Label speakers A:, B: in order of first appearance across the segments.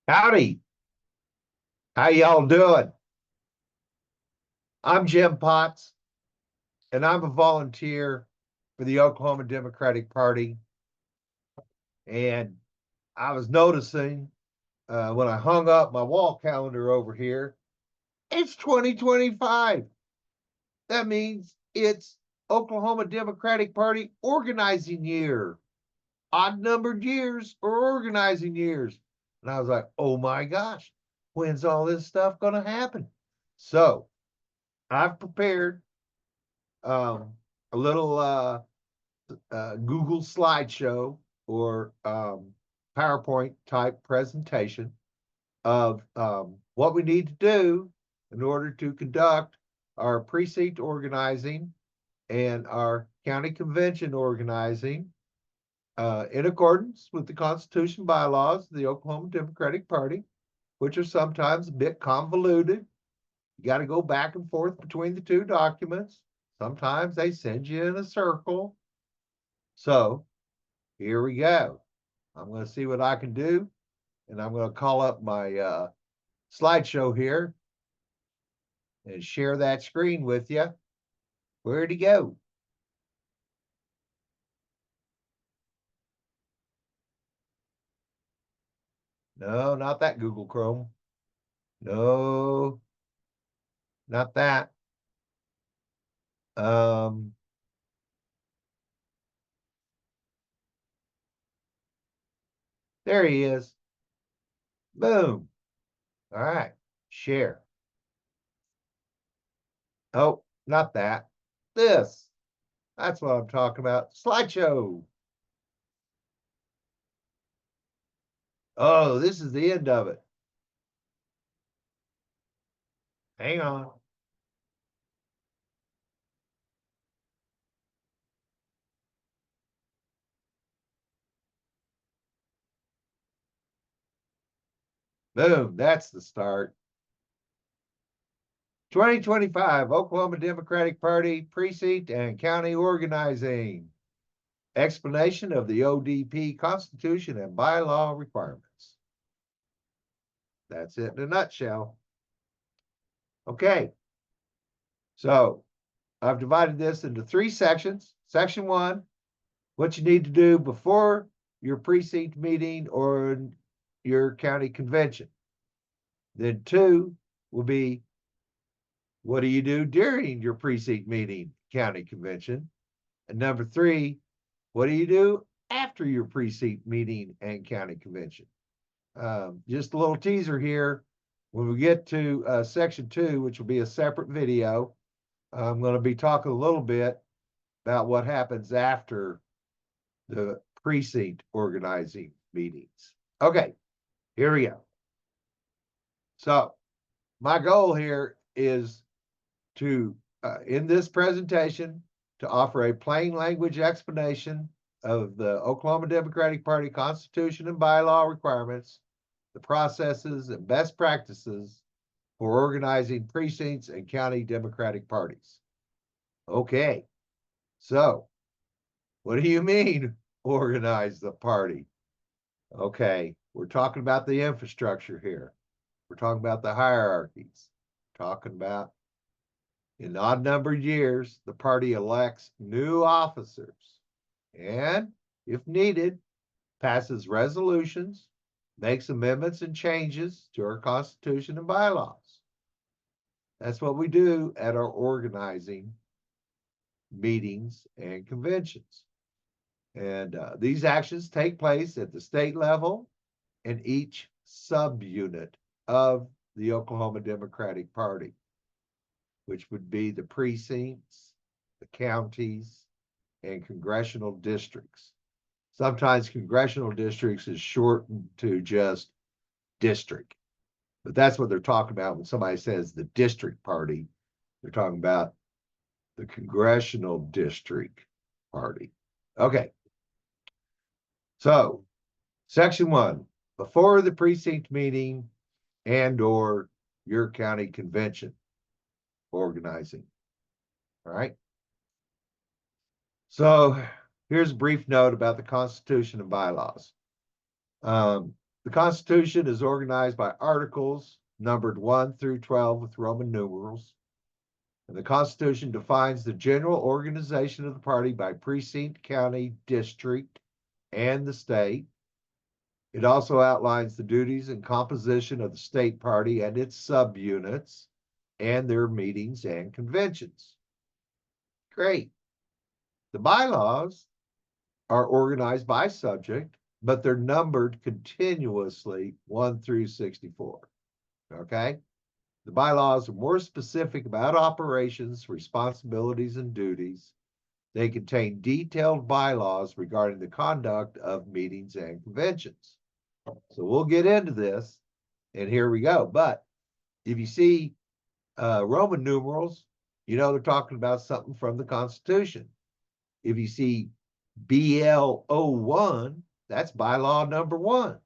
A: Howdy. How y'all doing? I'm Jim Potts, and I'm a volunteer for the Oklahoma Democratic Party. And I was noticing when I hung up my wall calendar over here, it's 2025. That means it's Oklahoma Democratic Party organizing year. Odd numbered years or organizing years. And I was like, oh my gosh, when's all this stuff going to happen? So I've prepared a little Google slideshow or PowerPoint type presentation of what we need to do in order to conduct our precinct organizing and our county convention organizing in accordance with the Constitution and bylaws of the Oklahoma Democratic Party, which are sometimes a bit convoluted. You got to go back and forth between the two documents. Sometimes they send you in a circle. So here we go. I'm going to see what I can do. And I'm going to call up my slideshow here and share that screen with you. Where'd he go? No, not that Google Chrome. No, not that. Um, there he is. Boom. All right. Share. Oh, not that. This. That's what I'm talking about. Slideshow. Oh, this is the end of it. Hang on. Boom. That's the start. 2025 Oklahoma Democratic Party Precinct and County Organizing. Explanation of the ODP Constitution and Bylaw requirements. That's it in a nutshell. Okay. So I've divided this into three sections. Section 1, what you need to do before your precinct meeting or your county convention. Then 2 will be, what do you do during your precinct meeting, county convention? And number 3, what do you do after your precinct meeting and county convention? Just a little teaser here. When we get to section 2, which will be a separate video, I'm going to be talking a little bit about what happens after the precinct organizing meetings. Okay, here we go. So my goal here is to, in this presentation, to offer a plain language explanation of the Oklahoma Democratic Party Constitution and bylaw requirements, the processes and best practices for organizing precincts and county Democratic parties. Okay, so what do you mean organize the party? Okay, we're talking about the infrastructure here. We're talking about the hierarchies. We're talking about in odd numbered years, the party elects new officers and, if needed, passes resolutions, makes amendments and changes to our Constitution and bylaws. That's what we do at our organizing meetings and conventions. And these actions take place at the state level in each subunit of the Oklahoma Democratic Party, which would be the precincts, the counties, and congressional districts. Sometimes congressional districts is shortened to just district, but that's what they're talking about when somebody says the district party. They're talking about the congressional district party. Okay. So, section 1, before the precinct meeting and or your county convention organizing. All right. So here's a brief note about the Constitution and bylaws. The Constitution is organized by articles numbered 1 through 12 with Roman numerals. And the Constitution defines the general organization of the party by precinct, county, district, and the state. It also outlines the duties and composition of the state party and its subunits and their meetings and conventions. Great. The bylaws are organized by subject, but they're numbered continuously 1 through 64. Okay? The bylaws are more specific about operations, responsibilities, and duties. They contain detailed bylaws regarding the conduct of meetings and conventions. So we'll get into this, and here we go. But if you see Roman numerals, you know they're talking about something from the Constitution. If you see BL01, that's bylaw number 1.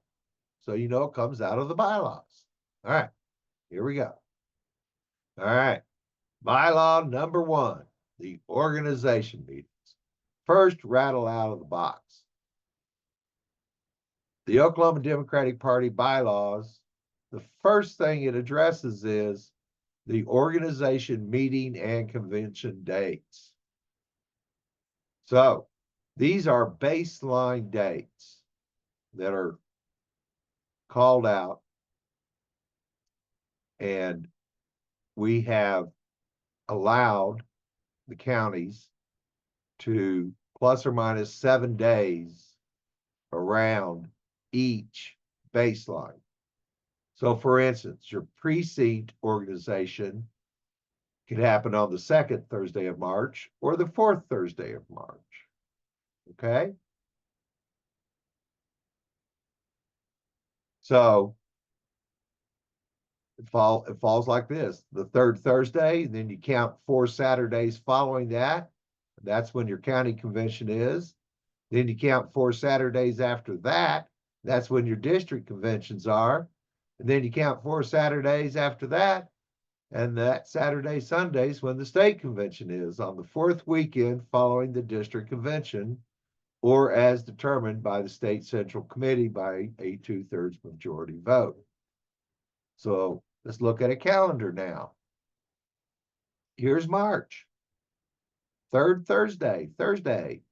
A: So you know it comes out of the bylaws. All right, here we go. All right, bylaw number 1, the organization meetings. First, rattle out of the box. The Oklahoma Democratic Party bylaws, the first thing it addresses is the organization meeting and convention dates. So these are baseline dates that are called out, and we have allowed the counties to plus or minus 7 days around each baseline. So for instance, your precinct organization could happen on the 2nd Thursday of March or the 4th Thursday of March. Okay? So it falls like this: the 3rd Thursday, and then you count 4 Saturdays following that. That's when your county convention is. Then you count 4 Saturdays after that. That's when your district conventions are. And then you count 4 Saturdays after that. And that Saturday, Sunday's when the state convention is, on the 4th weekend following the district convention, or as determined by the state central committee by a 2/3 majority vote. So let's look at a calendar now. Here's March. 3rd Thursday.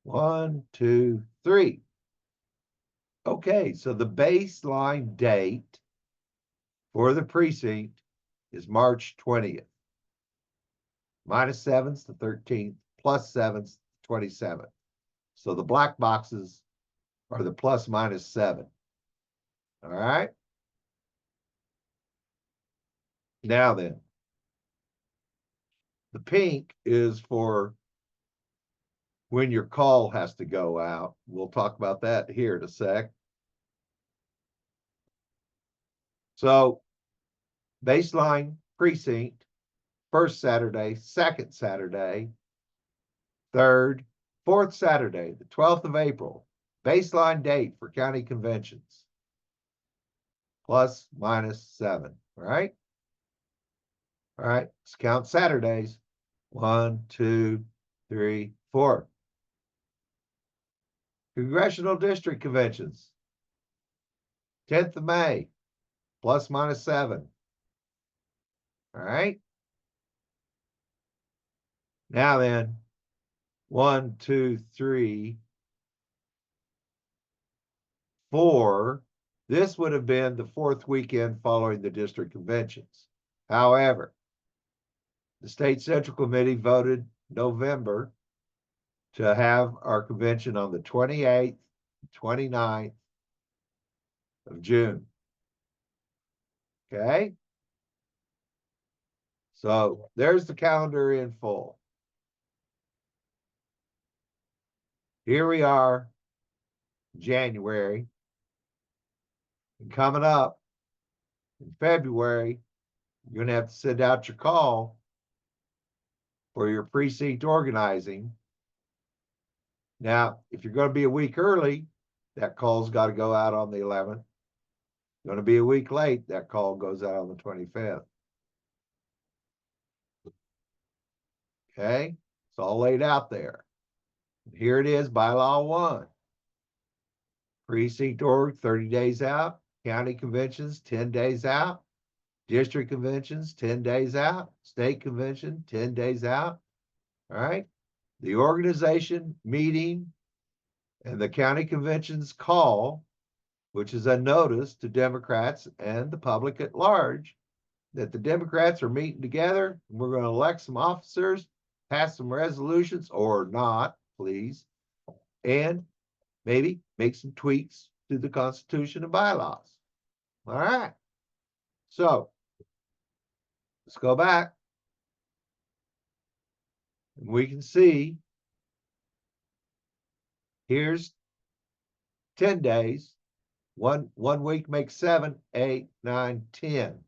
A: 1, 2, 3. Okay, so the baseline date for the precinct is March 20th. -7's the 13th, +7's the 27th. So the black boxes are the ±7. All right. Now then, the pink is for when your call has to go out. We'll talk about that here in a sec. So baseline precinct, 1st Saturday, 2nd Saturday, 3rd, 4th Saturday, the 12th of April. Baseline date for county conventions, ±7, right? All right, let's count Saturdays. 1, 2, 3, 4. Congressional district conventions, 10th of May, ±7. All right. Now then, 1, 2, 3, 4. This would have been the 4th weekend following the district conventions. However, the state central committee voted November to have our convention on the 28th, 29th of June. Okay. So there's the calendar in full. Here we are, January. And coming up in February, you're going to have to send out your call for your precinct organizing. Now, if you're going to be a week early, that call's got to go out on the 11th. Going to be a week late, that call goes out on the 25th. Okay, it's all laid out there. Here it is, bylaw 1. Precinct org, 30 days out. County conventions, 10 days out. District conventions, 10 days out. State convention, 10 days out. All right. The organization meeting and the county convention's call, which is a notice to Democrats and the public at large that the Democrats are meeting together. And we're going to elect some officers, pass some resolutions or not, please, and maybe make some tweaks to the Constitution and bylaws. All right. So let's go back. And we can see here's 10 days. One week makes 7, 8, 9, 10.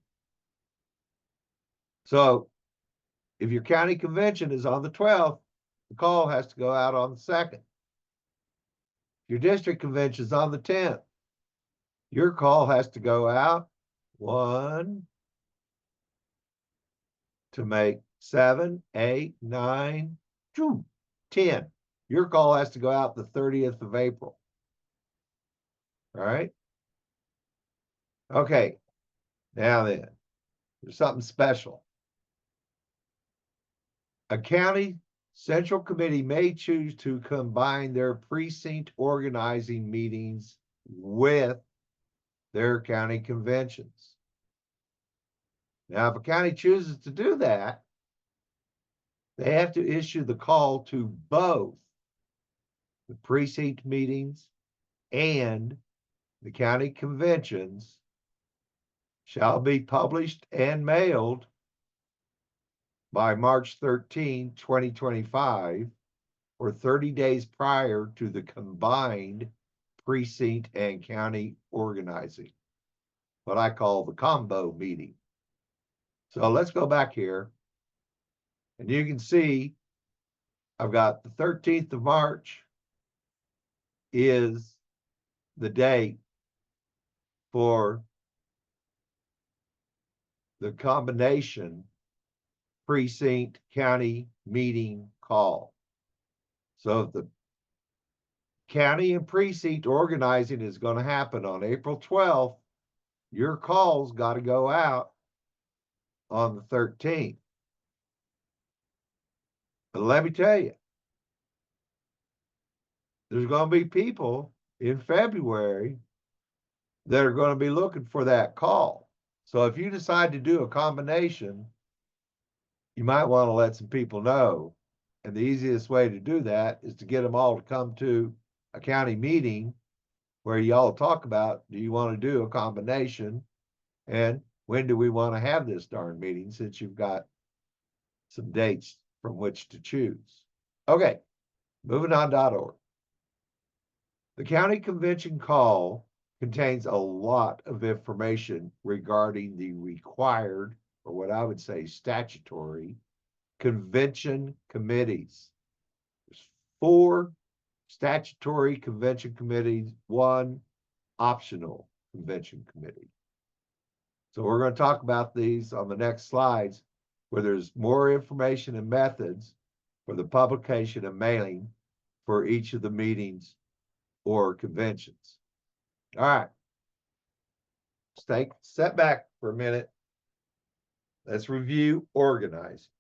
A: So if your county convention is on the 12th, the call has to go out on the 2nd. Your district convention is on the 10th. Your call has to go out 1 to make 7, 8, 9, 10. Your call has to go out the 30th of April. All right. Okay. Now then, there's something special. A county central committee may choose to combine their precinct organizing meetings with their county conventions. Now, if a county chooses to do that, they have to issue the call to both the precinct meetings and the county conventions shall be published and mailed by March 13, 2025, or 30 days prior to the combined precinct and county organizing, what I call the combo meeting. So let's go back here. And you can see I've got the 13th of March is the date for the combination precinct county meeting call. So if the county and precinct organizing is going to happen on April 12th, your call's got to go out on the 13th. But let me tell you, there's going to be people in February that are going to be looking for that call. So if you decide to do a combination, you might want to let some people know. And the easiest way to do that is to get them all to come to a county meeting where y'all talk about, do you want to do a combination? And when do we want to have this darn meeting, since you've got some dates from which to choose? Okay, moving on .org. The county convention call contains a lot of information regarding the required, or what I would say statutory, convention committees. There's 4 statutory convention committees, 1 optional convention committee. So we're going to talk about these on the next slides, where there's more information and methods for the publication and mailing for each of the meetings or conventions. All right. Step back for a minute. Let's review organizing.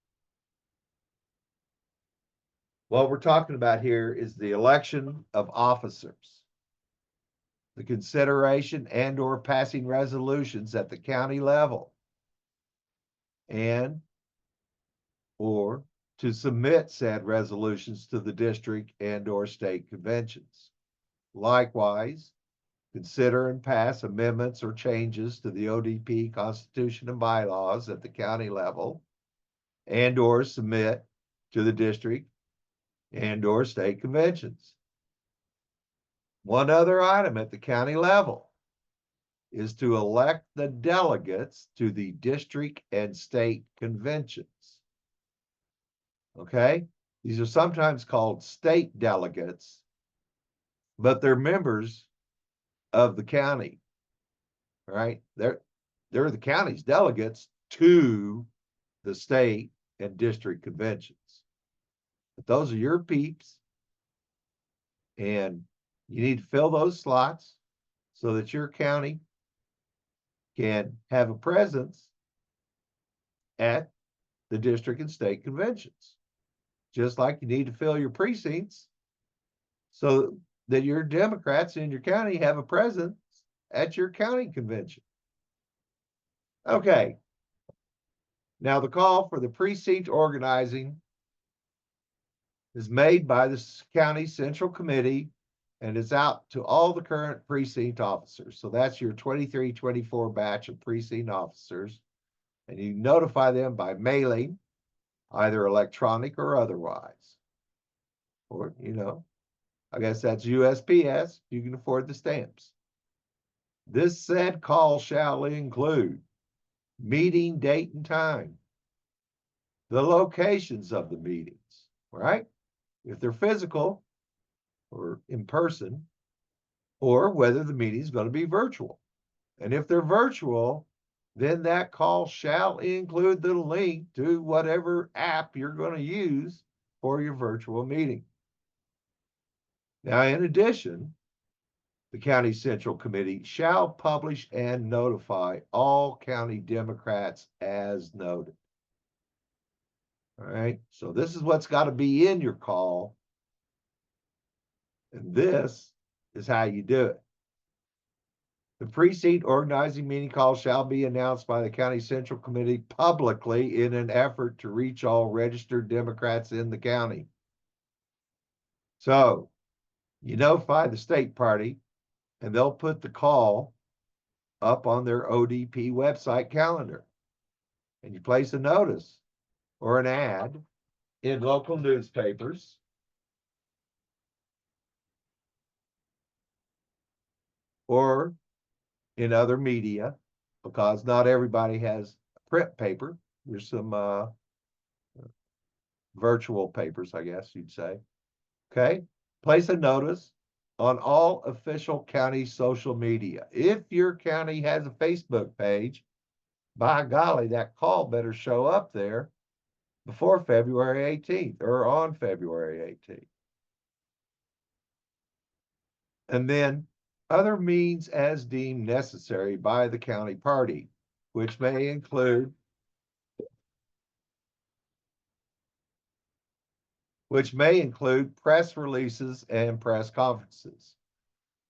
A: What we're talking about here is the election of officers, the consideration and or passing resolutions at the county level, and or to submit said resolutions to the district and or state conventions. Likewise, consider and pass amendments or changes to the ODP Constitution and Bylaws at the county level, and or submit to the district and or state conventions. One other item at the county level is to elect the delegates to the district and state conventions. Okay, these are sometimes called state delegates, but they're members of the county. All right, they're the county's delegates to the state and district conventions. But those are your peeps, and You need to fill those slots so that your county can have a presence at the district and state conventions. Just like you need to fill your precincts so that your Democrats in your county have a presence at your county convention. Okay. Now the call for the precinct organizing is made by the county central committee and is out to all the current precinct officers. So that's your 23-24 batch of precinct officers. And you notify them by mailing, either electronic or otherwise. Or, I guess that's USPS. You can afford the stamps. This said call shall include meeting date and time, the locations of the meetings, right? If they're physical or in person, or whether the meeting is going to be virtual. And if they're virtual, then that call shall include the link to whatever app you're going to use for your virtual meeting. Now, in addition, the County Central Committee shall publish and notify all county Democrats as noted. All right, so this is what's got to be in your call. And this is how you do it. The precinct organizing meeting call shall be announced by the County Central Committee publicly in an effort to reach all registered Democrats in the county. So you notify the state party and they'll put the call up on their ODP website calendar. And you place a notice or an ad in local newspapers or in other media, because not everybody has print paper. There's some virtual papers, I guess you'd say. Okay, place a notice on all official county social media. If your county has a Facebook page, by golly, that call better show up there before February 18th or on February 18th. And then other means as deemed necessary by the county party, which may include press releases and press conferences.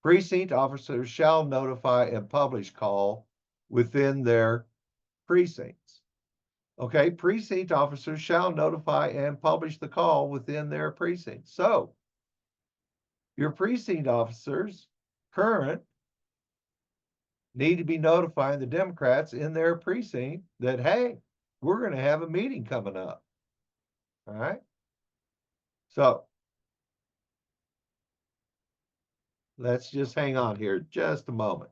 A: Precinct officers shall notify and publish call within their precincts. Okay, precinct officers shall notify and publish the call within their precincts. So your precinct officers, current, need to be notifying the Democrats in their precinct that, hey, we're going to have a meeting coming up. All right. So let's just hang on here just a moment.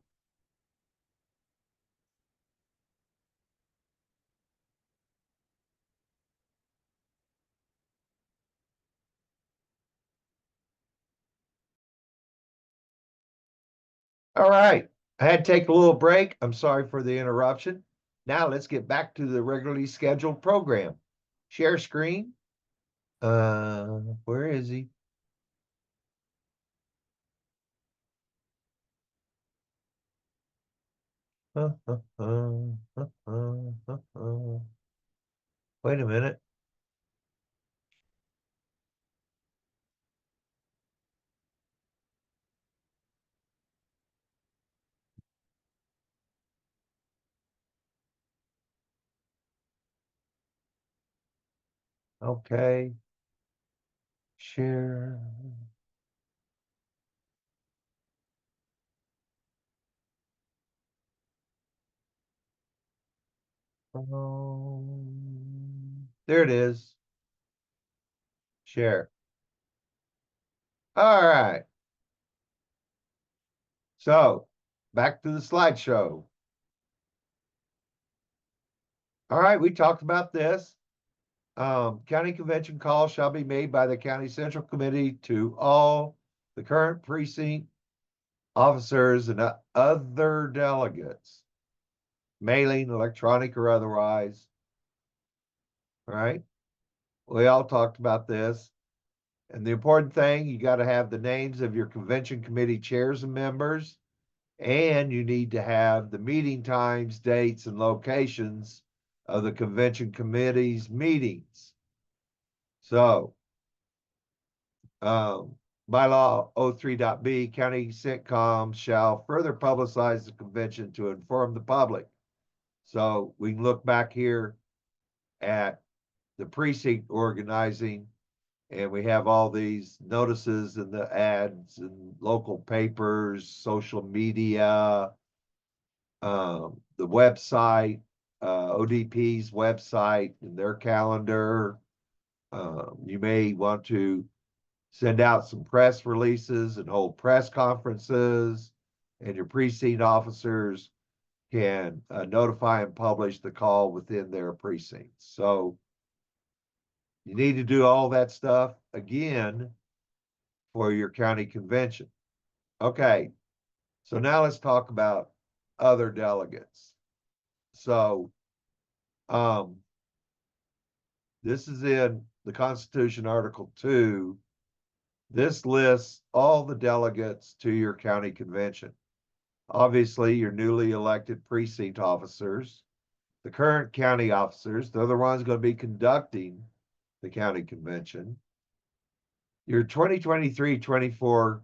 A: All right. I had to take a little break. I'm sorry for the interruption. Now let's get back to the regularly scheduled program. Share screen. Where is he? Wait a minute. Okay. Share. There it is. Share. All right. So back to the slideshow. All right, we talked about this. County convention call shall be made by the County Central Committee to all the current precinct officers and other delegates, mailing, electronic or otherwise. All right, we all talked about this. And the important thing, you got to have the names of your convention committee chairs and members, and you need to have the meeting times, dates, and locations of the convention committee's meetings. So, bylaw 03.b, county sitcoms shall further publicize the convention to inform the public. So we can look back here at the precinct organizing, and we have all these notices and the ads and local papers, social media, the website, ODP's website and their calendar. You may want to send out some press releases and hold press conferences, and your precinct officers can notify and publish the call within their precincts. So you need to do all that stuff again for your county convention. Okay, so now let's talk about other delegates. So this is in the Constitution, Article 2. This lists all the delegates to your county convention. Obviously, your newly elected precinct officers, the current county officers, they're the ones going to be conducting the county convention. Your 2023-24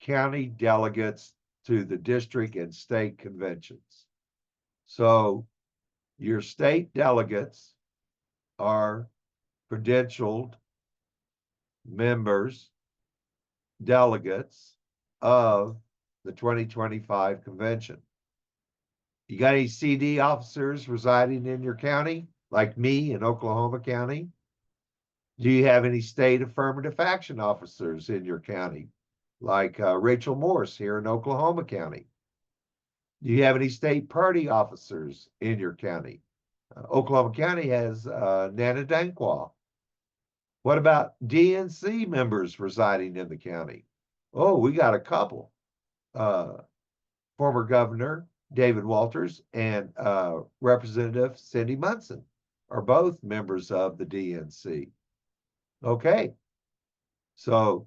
A: county delegates to the district and state conventions. So your state delegates are credentialed members, delegates of the 2025 convention. You got any CD officers residing in your county, like me in Oklahoma County? Do you have any state affirmative action officers in your county, like Rachel Morse here in Oklahoma County? Do you have any state party officers in your county? Oklahoma County has Nana Dankwa. What about DNC members residing in the county? Oh, we got a couple. Former Governor David Walters and Representative Cindy Munson are both members of the DNC. Okay, so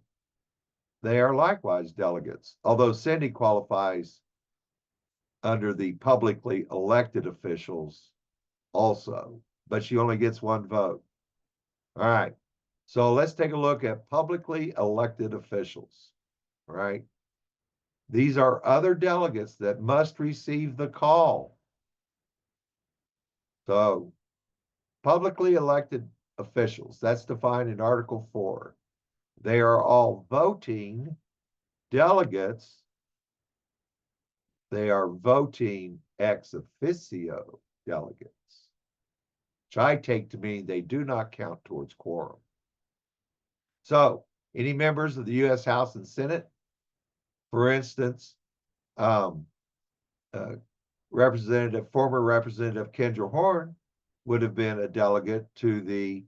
A: they are likewise delegates, although Cindy qualifies under the publicly elected officials also, but she only gets one vote. All right, so let's take a look at publicly elected officials. All right, these are other delegates that must receive the call. So publicly elected officials, that's defined in Article 4. They are all voting delegates. They are voting ex officio delegates, which I take to mean they do not count towards quorum. So any members of the U.S. House and Senate, for instance, former Representative Kendra Horn would have been a delegate to the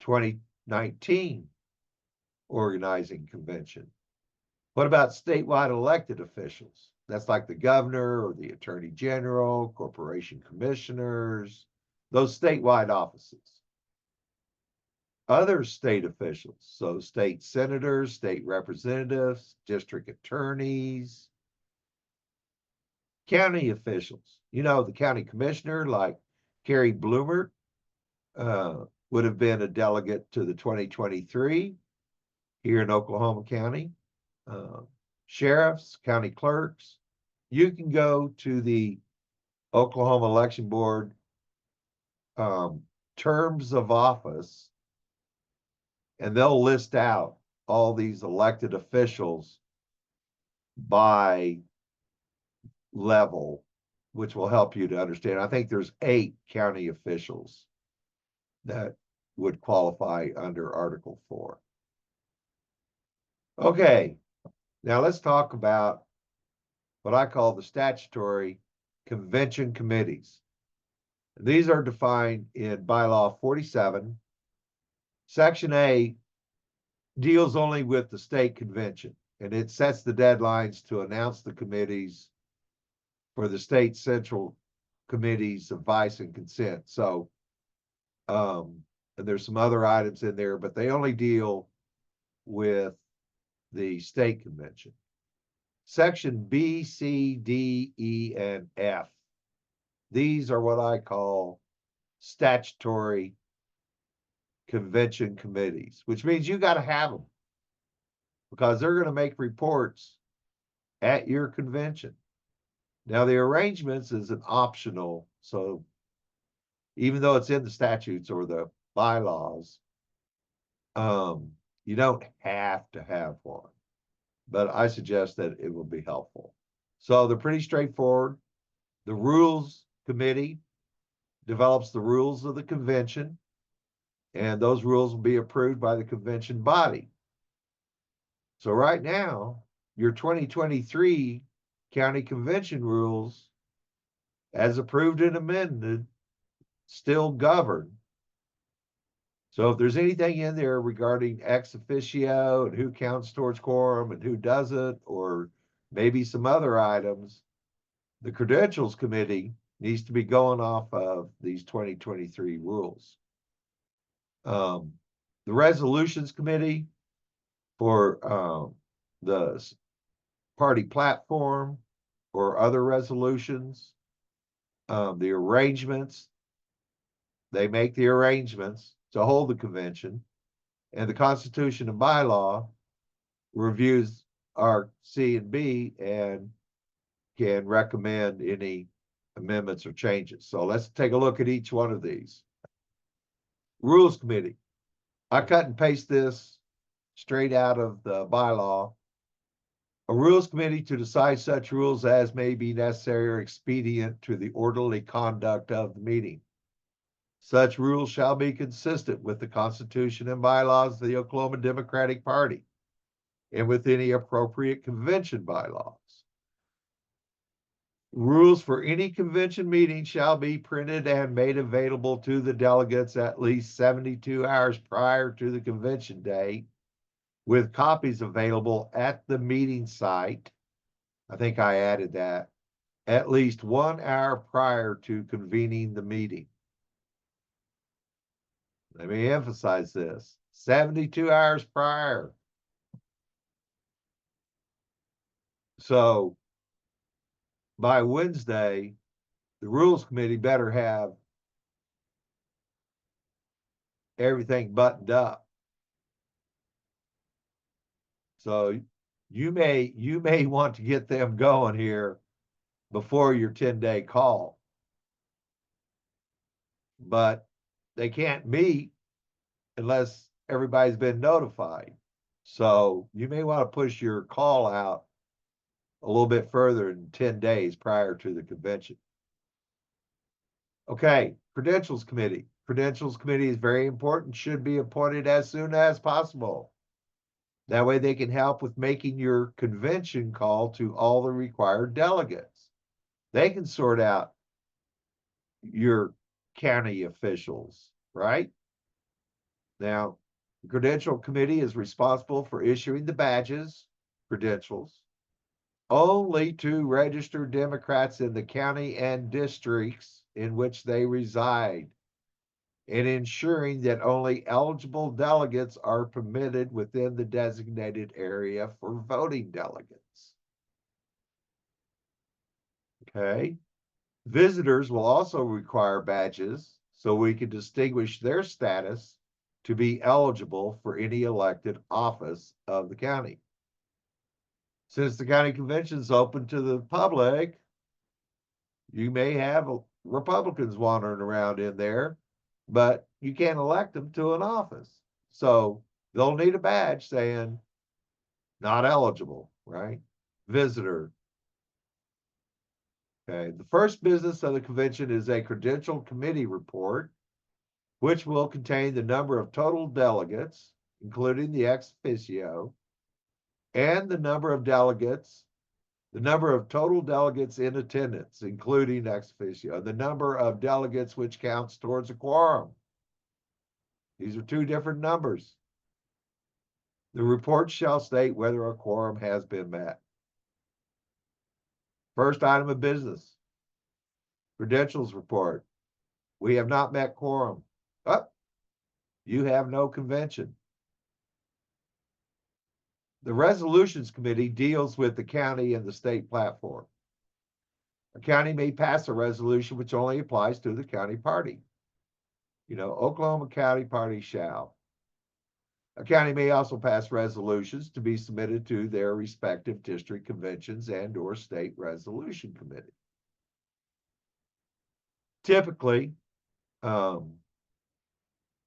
A: 2019 organizing convention. What about statewide elected officials? That's like the governor or the attorney general, corporation commissioners, those statewide offices. Other state officials, so state senators, state representatives, district attorneys, county officials. You know, the county commissioner, like Carrie Bloomer, would have been a delegate to the 2023 here in Oklahoma County. Sheriffs, county clerks. You can go to the Oklahoma Election Board terms of office, and they'll list out all these elected officials by level, which will help you to understand. I think there's 8 county officials that would qualify under Article 4. Okay, now let's talk about what I call the statutory convention committees. These are defined in Bylaw 47. Section A deals only with the state convention, and it sets the deadlines to announce the committees for the state central committees of vice and consent. So, and there's some other items in there, but they only deal with the state convention. Section B, C, D, E, and F. These are what I call statutory convention committees, which means you got to have them because they're going to make reports at your convention. Now, the arrangements is an optional, so even though it's in the statutes or the bylaws, you don't have to have one, but I suggest that it will be helpful. So they're pretty straightforward. The Rules Committee develops the rules of the convention, and those rules will be approved by the convention body. So right now, your 2023 county convention rules, as approved and amended, still govern. So if there's anything in there regarding ex officio and who counts towards quorum and who doesn't, or maybe some other items, the Credentials Committee needs to be going off of these 2023 rules. The Resolutions Committee for the party platform or other resolutions, the arrangements, they make the arrangements to hold the convention, and the Constitution and Bylaw reviews our C and B and can recommend any amendments or changes. So let's take a look at each one of these. Rules Committee. I cut and paste this straight out of the bylaw. A Rules Committee to decide such rules as may be necessary or expedient to the orderly conduct of the meeting. Such rules shall be consistent with the Constitution and bylaws of the Oklahoma Democratic Party and with any appropriate convention bylaws. Rules for any convention meeting shall be printed and made available to the delegates at least 72 hours prior to the convention date, with copies available at the meeting site. I think I added that. At least 1 hour prior to convening the meeting. Let me emphasize this, 72 hours prior. So by Wednesday, the Rules Committee better have everything buttoned up. So you may want to get them going here before your 10-day call. But they can't meet unless everybody's been notified. So you may want to push your call out a little bit further than 10 days prior to the convention. Okay, Credentials Committee. Credentials Committee is very important, should be appointed as soon as possible. That way they can help with making your convention call to all the required delegates. They can sort out your county officials, right? Now, the Credential Committee is responsible for issuing the badges, credentials, only to registered Democrats in the county and districts in which they reside, and ensuring that only eligible delegates are permitted within the designated area for voting delegates. Okay. Visitors will also require badges so we can distinguish their status to be eligible for any elected office of the county. Since the county convention is open to the public, you may have Republicans wandering around in there, but you can't elect them to an office. So they'll need a badge saying not eligible, right? Visitor. Okay, the first business of the convention is a credential committee report, which will contain the number of total delegates, including the ex officio, and the number of delegates, the number of total delegates in attendance, including ex officio, the number of delegates which counts towards a quorum. These are two different numbers. The report shall state whether a quorum has been met. First item of business, credentials report. We have not met quorum. Oh, you have no convention. The Resolutions Committee deals with the county and the state platform. A county may pass a resolution which only applies to the county party. Oklahoma County Party shall. A county may also pass resolutions to be submitted to their respective district conventions and/or state resolution committee. Typically,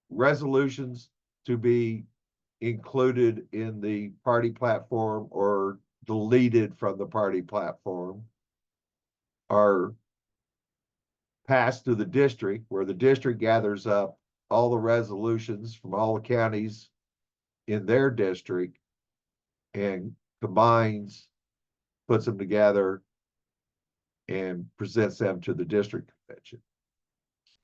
A: resolutions to be included in the party platform or deleted from the party platform are passed to the district, where the district gathers up all the resolutions from all the counties in their district and combines, puts them together, and presents them to the district convention.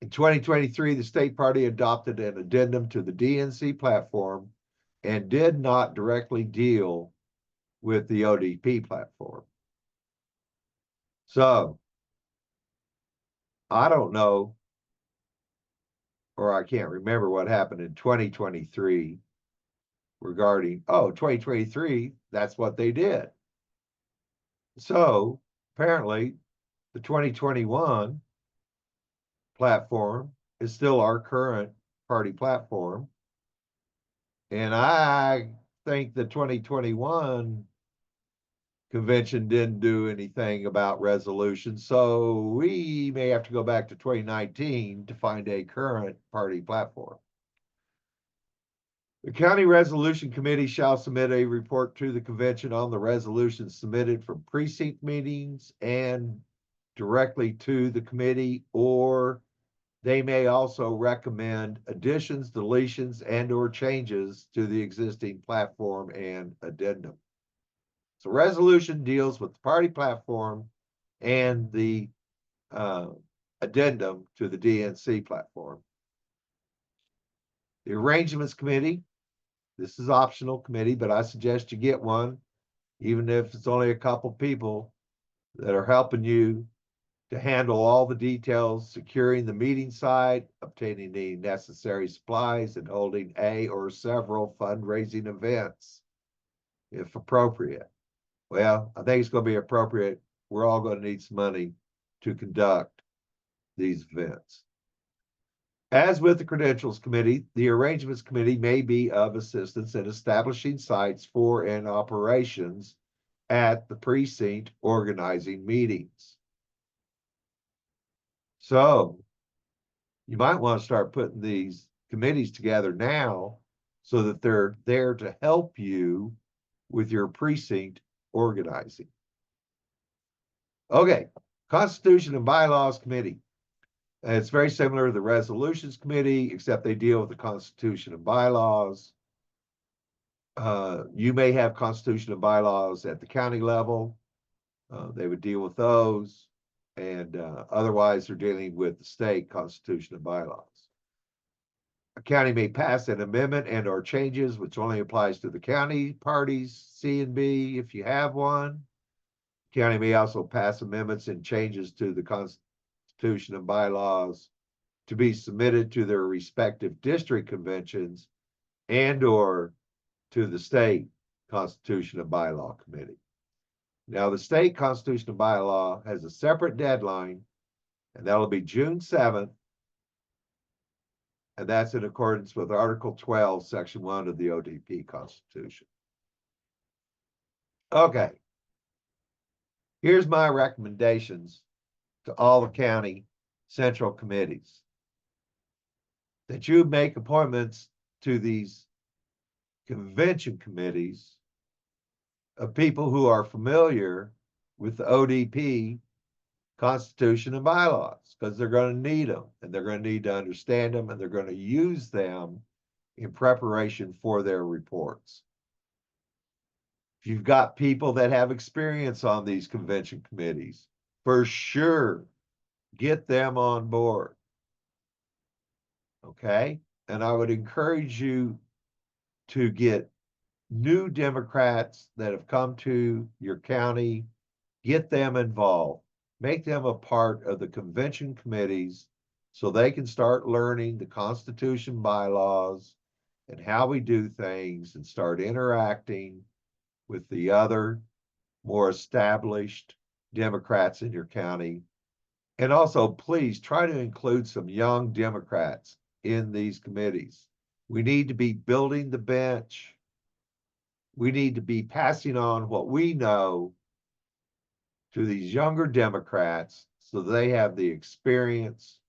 A: In 2023, the state party adopted an addendum to the DNC platform and did not directly deal with the ODP platform. So, I don't know, or I can't remember what happened in 2023 regarding, 2023, that's what they did. So, apparently, the 2021 platform is still our current party platform. And I think the 2021 convention didn't do anything about resolutions. So we may have to go back to 2019 to find a current party platform. The County Resolution Committee shall submit a report to the convention on the resolutions submitted from precinct meetings and directly to the committee, or they may also recommend additions, deletions, and/or changes to the existing platform and addendum. So resolution deals with the party platform and the addendum to the DNC platform. The Arrangements Committee, this is optional committee, but I suggest you get one, even if it's only a couple people that are helping you to handle all the details, securing the meeting site, obtaining the necessary supplies, and holding a or several fundraising events, if appropriate. Well, I think it's going to be appropriate. We're all going to need some money to conduct these events. As with the Credentials Committee, the Arrangements Committee may be of assistance in establishing sites for and operations at the precinct organizing meetings. So you might want to start putting these committees together now so that they're there to help you with your precinct organizing. Okay, Constitution and Bylaws Committee. It's very similar to the Resolutions Committee, except they deal with the Constitution and Bylaws. You may have Constitution and Bylaws at the county level. They would deal with those. And otherwise, they're dealing with the state Constitution and Bylaws. A county may pass an amendment and/or changes, which only applies to the county parties, C and B, if you have one. The county may also pass amendments and changes to the Constitution and Bylaws to be submitted to their respective district conventions and/or to the state Constitution and Bylaw Committee. Now, the state Constitution and Bylaw has a separate deadline, and that'll be June 7th. And that's in accordance with Article 12, Section 1 of the ODP Constitution. Okay. Here's my recommendations to all the county central committees. That you make appointments to these convention committees of people who are familiar with the ODP Constitution and Bylaws, because they're going to need them, and they're going to need to understand them, and they're going to use them in preparation for their reports. If you've got people that have experience on these convention committees, for sure, get them on board. Okay? And I would encourage you to get new Democrats that have come to your county, get them involved, make them a part of the convention committees so they can start learning the Constitution, bylaws, and how we do things, and start interacting with the other more established Democrats in your county. And also, please try to include some young Democrats in these committees. We need to be building the bench. We need to be passing on what we know to these younger Democrats so they have the experience,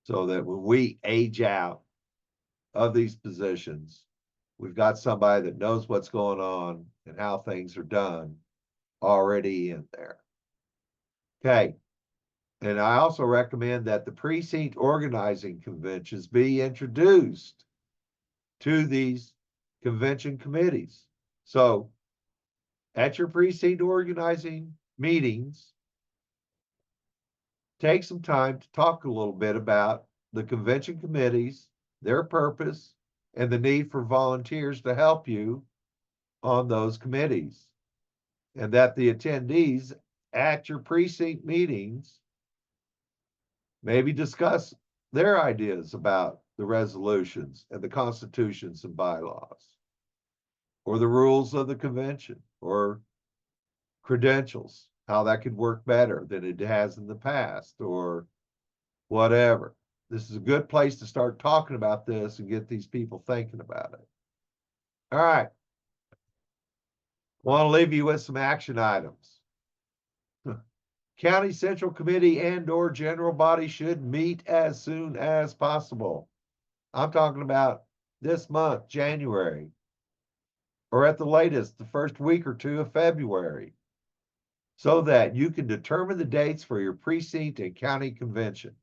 A: so that when we age out of these positions, we've got somebody that knows what's going on and how things are done already in there. Okay. And I also recommend that the precinct organizing conventions be introduced to these convention committees. So at your precinct organizing meetings, take some time to talk a little bit about the convention committees, their purpose, and the need for volunteers to help you on those committees. And that the attendees at your precinct meetings maybe discuss their ideas about the resolutions and the constitutions and bylaws, or the rules of the convention, or credentials, how that could work better than it has in the past, or whatever. This is a good place to start talking about this and get these people thinking about it. All right. Want to leave you with some action items. County Central Committee and/or general body should meet as soon as possible. I'm talking about this month, January, or at the latest, the first week or two of February, so that you can determine the dates for your precinct and county convention.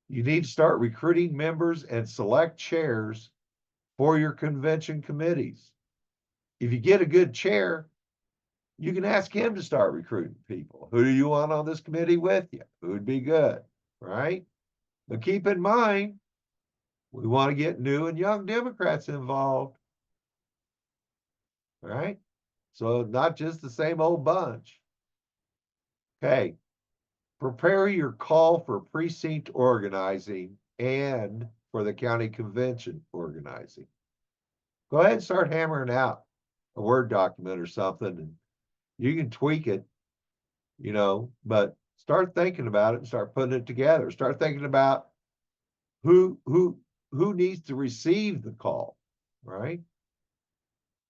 A: You need to start recruiting members and select chairs for your convention committees. If you get a good chair, you can ask him to start recruiting people. Who do you want on this committee with you? Who would be good, right? But keep in mind, we want to get new and young Democrats involved, right? So not just the same old bunch. Okay, prepare your call for precinct organizing and for the county convention organizing. Go ahead and start hammering out a Word document or something, and you can tweak it, but start thinking about it and start putting it together. Start thinking about who needs to receive the call, right?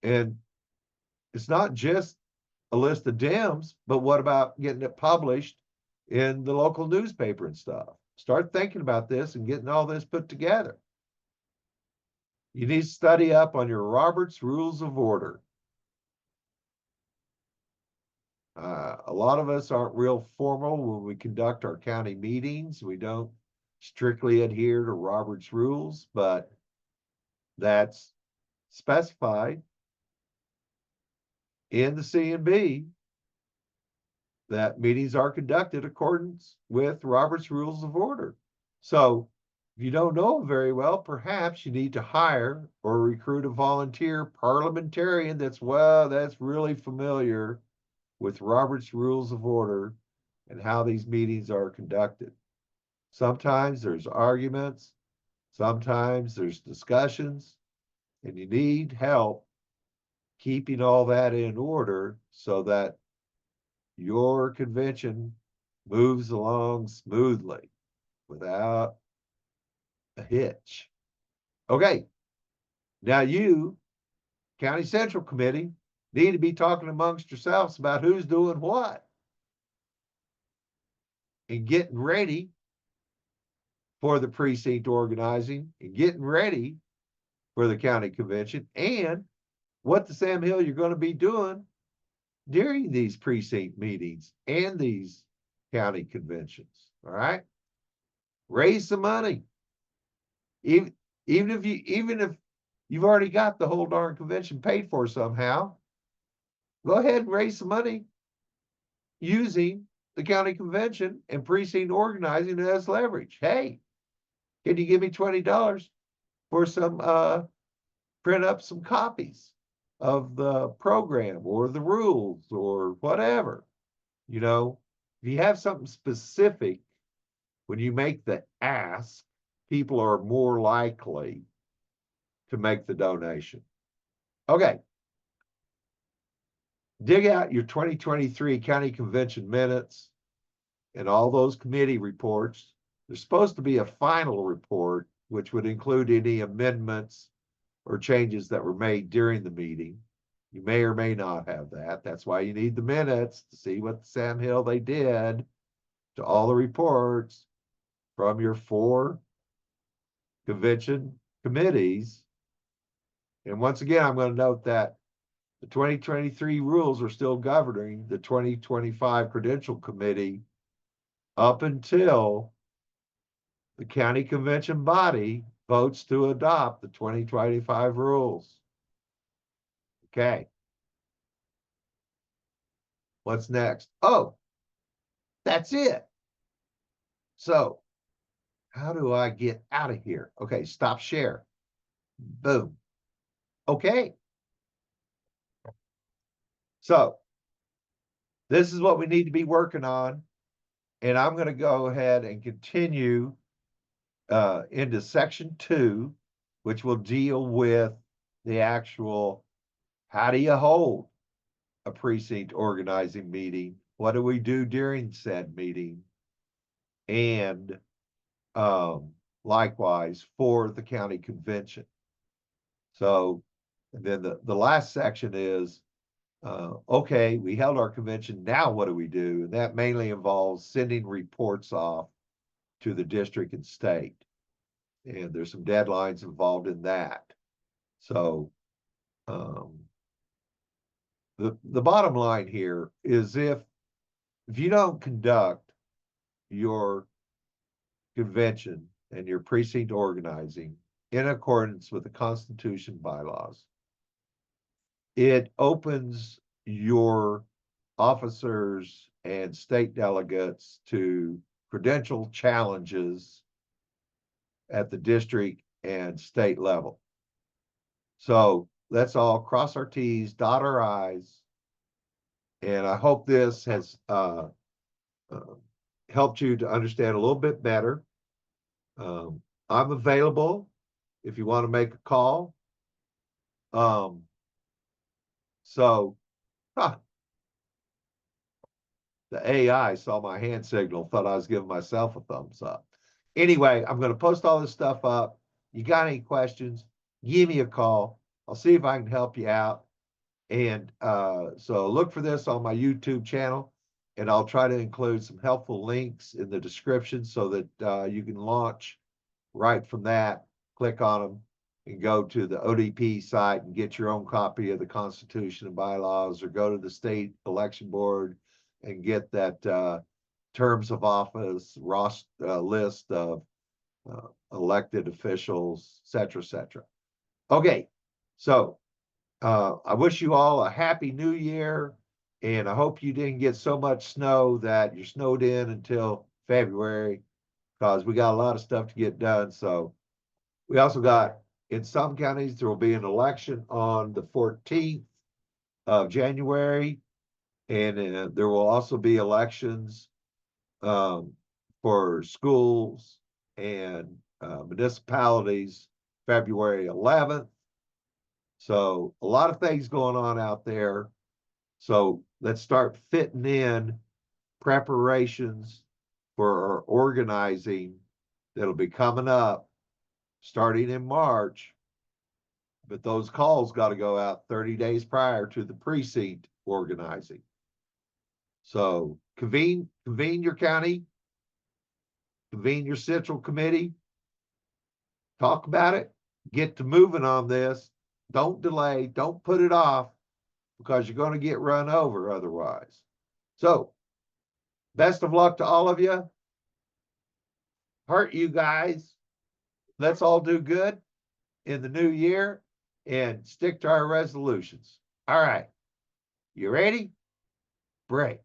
A: And it's not just a list of Dems, but what about getting it published in the local newspaper and stuff? Start thinking about this and getting all this put together. You need to study up on your Robert's Rules of Order. A lot of us aren't real formal when we conduct our county meetings. We don't strictly adhere to Robert's rules, but that's specified in the C&B that meetings are conducted accordance with Robert's Rules of Order. So if you don't know them very well, perhaps you need to hire or recruit a volunteer parliamentarian that's really familiar with Robert's Rules of Order and how these meetings are conducted. Sometimes there's arguments, sometimes there's discussions, and you need help keeping all that in order so that your convention moves along smoothly without a hitch. Okay, now you, County Central Committee, need to be talking amongst yourselves about who's doing what and getting ready for the precinct organizing and getting ready for the county convention, and what the Sam Hill you're going to be doing during these precinct meetings and these county conventions. All right, raise some money. Even if you've already got the whole darn convention paid for somehow, go ahead and raise some money using the county convention and precinct organizing as leverage. Hey, can you give me $20 for some print up some copies of the program or the rules or whatever? If you have something specific, when you make the ask, people are more likely to make the donation. Okay. Dig out your 2023 county convention minutes and all those committee reports. There's supposed to be a final report, which would include any amendments or changes that were made during the meeting. You may or may not have that. That's why you need the minutes to see what Sam Hill they did to all the reports from your 4 convention committees. And once again, I'm going to note that the 2023 rules are still governing the 2025 Credential Committee up until the county convention body votes to adopt the 2025 rules. Okay. What's next? Oh, that's it. So how do I get out of here? Okay, stop share. Boom. Okay. So this is what we need to be working on. And I'm going to go ahead and continue into section 2, which will deal with the actual, how do you hold a precinct organizing meeting? What do we do during said meeting? And likewise for the county convention. So and then the last section is, okay, we held our convention, now what do we do? And that mainly involves sending reports off to the district and state. And there's some deadlines involved in that. So the bottom line here is if you don't conduct your convention and your precinct organizing in accordance with the Constitution bylaws, it opens your officers and state delegates to credential challenges at the district and state level. So let's all cross our T's, dot our I's. And I hope this has helped you to understand a little bit better. I'm available if you want to make a call. The AI saw my hand signal, thought I was giving myself a thumbs up. Anyway, I'm going to post all this stuff up. You got any questions, give me a call. I'll see if I can help you out. And so look for this on my YouTube channel, and I'll try to include some helpful links in the description so that you can launch right from that, click on them, and go to the ODP site and get your own copy of the Constitution and bylaws, or go to the state election board and get that terms of office list of elected officials, et cetera, et cetera. Okay, so I wish you all a happy new year, and I hope you didn't get so much snow that you're snowed in until February, because we got a lot of stuff to get done. So we also got, in some counties, there will be an election on the 14th of January, and there will also be elections for schools and municipalities February 11th. So a lot of things going on out there. So let's start fitting in preparations for our organizing that'll be coming up starting in March. But those calls got to go out 30 days prior to the precinct organizing. So convene your county, convene your central committee, talk about it, get to moving on this. Don't delay, don't put it off, because you're going to get run over otherwise. So best of luck to all of you. Heart you guys. Let's all do good in the new year and stick to our resolutions. All right. You ready? Break.